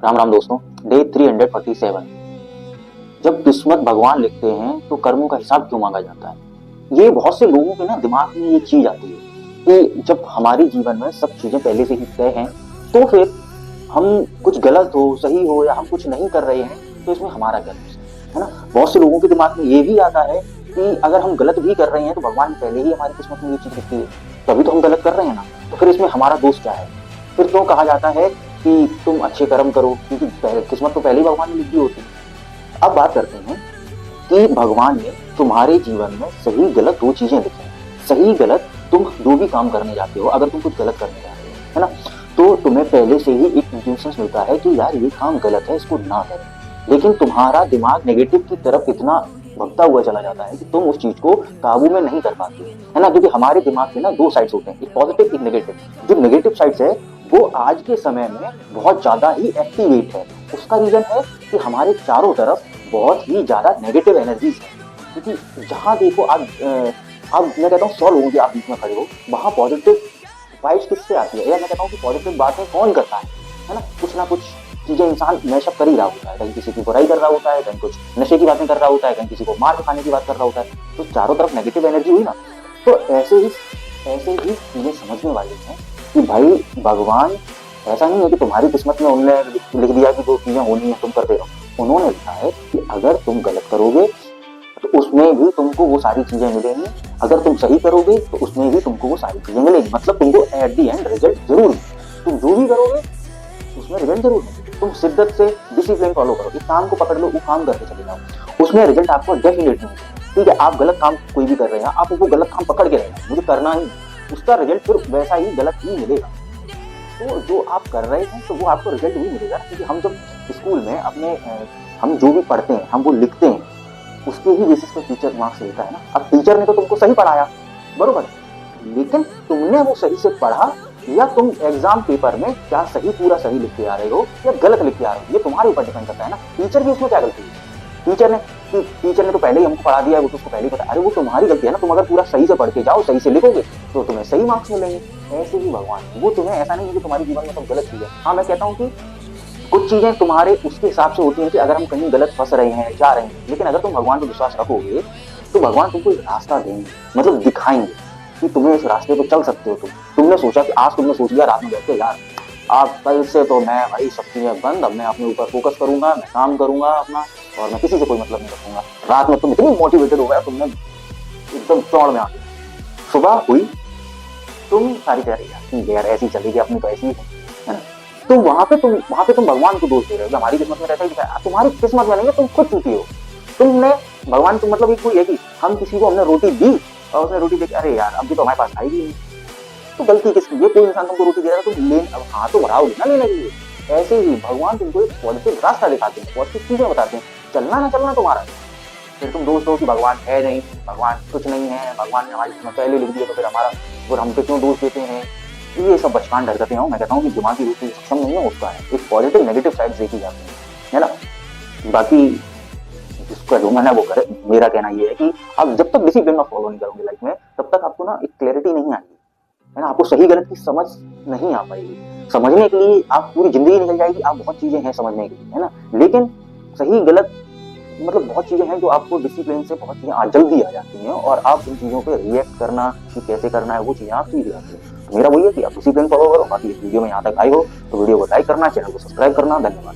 राम राम दोस्तों। डे 347। जब किस्मत भगवान लिखते हैं तो कर्मों का हिसाब क्यों मांगा जाता है? ये बहुत से लोगों के ना दिमाग में ये चीज आती है कि जब हमारे जीवन में सब चीजें पहले से ही तय हैं तो फिर हम कुछ गलत हो सही हो या हम कुछ नहीं कर रहे हैं तो इसमें हमारा क्या दोष है ना। बहुत से लोगों के दिमाग में ये भी आता है कि अगर हम गलत भी कर रहे हैं तो भगवान ने पहले ही हमारी किस्मत में ये चीज लिखी है, तभी तो हम गलत कर रहे हैं ना, तो फिर इसमें हमारा दोष क्या है? फिर क्यों कहा जाता है कि तुम अच्छे कर्म करो, क्योंकि किस्मत तो पहले ही भगवान ने लिखी होती है। अब बात करते हैं कि भगवान ने तुम्हारे जीवन में सही गलत दो चीजें लिखी हैं। सही गलत, तुम जो भी काम करने जाते हो, अगर तुम कुछ गलत करने जा रहे हो है ना, तो तुम्हें पहले से ही एक इंट्यूशन मिलता है कि यार ये काम गलत है, इसको ना करें। लेकिन तुम्हारा दिमाग नेगेटिव की तरफ इतना भगता हुआ चला जाता है कि तुम उस चीज को काबू में नहीं कर पाते है ना, क्योंकि हमारे दिमाग में ना दो साइड्स होते हैं, एक पॉजिटिव एक नेगेटिव। जो नेगेटिव साइड्स है वो आज के समय में बहुत ज्यादा ही एक्टिवेट है। उसका रीजन है कि हमारे चारों तरफ बहुत ही ज्यादा नेगेटिव एनर्जीज है, क्योंकि जहां देखो आप मैं कहता हूँ 100 लोगों के आप बीच में खड़े हो, वहां पॉजिटिव वाइब्स किससे आती है, या मैं कहता हूँ कि पॉजिटिव बातें कौन करता है ना। कुछ ना कुछ चीजें इंसान मैशअप कर ही रहा होता है, कहीं किसी की बुराई कर रहा होता है, कहीं कुछ नशे की बातें कर रहा होता है, कहीं किसी को मार खाने की बात कर रहा होता है, तो चारों तरफ नेगेटिव एनर्जी हुई ना। तो ऐसे ही चीजें समझने वाले हैं कि भाई भगवान ऐसा नहीं है कि तुम्हारी किस्मत में उन्होंने लिख दिया कि जो चीजें होनी है तुम करते रहो। उन्होंने लिखा है कि अगर तुम गलत करोगे तो उसमें भी तुमको वो सारी चीजें मिलेंगी, अगर तुम सही करोगे तो उसमें भी तुमको वो सारी चीजें मिलेंगी। मतलब तुमको एट दी एंड रिजल्ट जरूर मिलेगा। तुम जो भी करोगे उसमें रिजल्ट जरूर मिलेगा। तुम शिद्दत से डिसिप्लिन फॉलो करो, एक काम को पकड़ लो, वो काम करके चले जाओ, उसमें रिजल्ट आपको डेफिनेटली मिलेगा। ठीक है, आप गलत काम कोई भी कर रहे हैं, आप वो गलत काम पकड़ के रहना, मुझे करना ही, उसका रिजल्ट फिर वैसा ही गलत ही मिलेगा। तो जो आप कर रहे हैं तो वो आपको रिजल्ट भी मिलेगा, क्योंकि हम जब स्कूल में अपने हम जो भी पढ़ते हैं हम वो लिखते हैं, उसके ही बेसिस पे टीचर मार्क्स देता है ना। अब टीचर ने तो तुमको सही पढ़ाया बरोबर, लेकिन तुमने वो सही से पढ़ा या तुम एग्जाम पेपर में क्या सही पूरा सही लिख के आ रहे हो या गलत लिख के आ रहे हो, ये तुम्हारे ऊपर डिपेंड करता है ना। टीचर की उसमें क्या गलती है? टीचर ने तो पहले ही हमको पढ़ा दिया है, वो तो उसको पहले ही पता। अरे वो तुम्हारी गलती है ना, तुम अगर पूरा सही से पढ़ के जाओ, सही से लिखोगे तो तुम्हें सही मार्क्स मिलेंगे। ऐसे ही भगवान, वो तुम्हें ऐसा नहीं है कि तुम्हारे जीवन में सब गलत चीज है। हाँ, मैं कहता हूँ कि कुछ चीजें तुम्हारे उसके हिसाब से होती हैं कि अगर हम कहीं गलत फंस रहे हैं जा रहे हैं, लेकिन अगर तुम भगवान पर विश्वास रखोगे तो भगवान तुमको एक रास्ता देंगे, मतलब दिखाएंगे कि तुम्हें इस रास्ते पर चल सकते हो। तुमने सोचा कि आज तुमने सोच लिया रात में बैठ के, यार आप कल से तो मैं भाई सब चीजें बंद, अब मैं अपने ऊपर फोकस करूंगा, मैं काम करूंगा अपना और मैं किसी से कोई मतलब नहीं रखूंगा। रात में तुम इतनी मोटिवेटेड हो गया, तुमने एकदम चौड़ में आ गए, सुबह हुई तुम सारी कह रही यार ऐसी चलेगी अपनी तो ऐसी है ना। तो वहां पे तुम भगवान को दोष दे रहे हो। हमारी किस्मत में रहता है, तुम्हारी किस्मत में नहीं है, तुम खुद चूकी हो। तुमने भगवान को मतलब एक कोई है कि हम किसी को हमने रोटी दी और उसने रोटी देख अरे यार अभी तो हमारे पास आएगी नहीं, तो गलती किसकी? ये कोई इंसान तुमको रोटी दे रहा है, तुम ले अब हाँ तो बढ़ाओगे ना लेने के लिए। ऐसे ही भगवान तुमको एक पॉजिटिव रास्ता दिखाते हैं, पॉजिटिव चीजें बताते हैं, चलना ना चलना तुम्हारा। फिर तुम दोष दो कि भगवान है नहीं, भगवान कुछ नहीं है, भगवान ने हमारी किस्मत पहले लिख दी है तो फिर हमारा और हम पे क्यों दोष देते हैं। ये सब बचकान हरकतें हो। मैं कहता हूँ कि दिमागी रूप से सक्षम नहीं है उसका है, एक पॉजिटिव नेगेटिव साइड देखी जाती है ना। बाकी जिसका जो मन है वो करे। मेरा कहना ये है कि आप जब तक डिसिप्लिन फॉलो नहीं करोगे लाइफ में, तब तक आपको ना एक क्लैरिटी नहीं आएगी है ना, आपको सही गलत की समझ नहीं आ पाएगी। समझने के लिए आप पूरी जिंदगी निकल जाएगी, आप बहुत चीजें हैं समझने के लिए है ना, लेकिन सही गलत मतलब बहुत चीजें हैं जो आपको डिसिप्लिन से बहुत चीजें जल्दी आ जाती हैं और आप उन चीजों पे रिएक्ट करना कि कैसे करना है वो चीजें आप सीख जाती हैं। तो मेरा वही है कि आप डिसिप्लिन फॉलो करो। बाकी इस वीडियो में यहाँ तक आए हो तो वीडियो को लाइक करना, चैनल को सब्सक्राइब करना। धन्यवाद।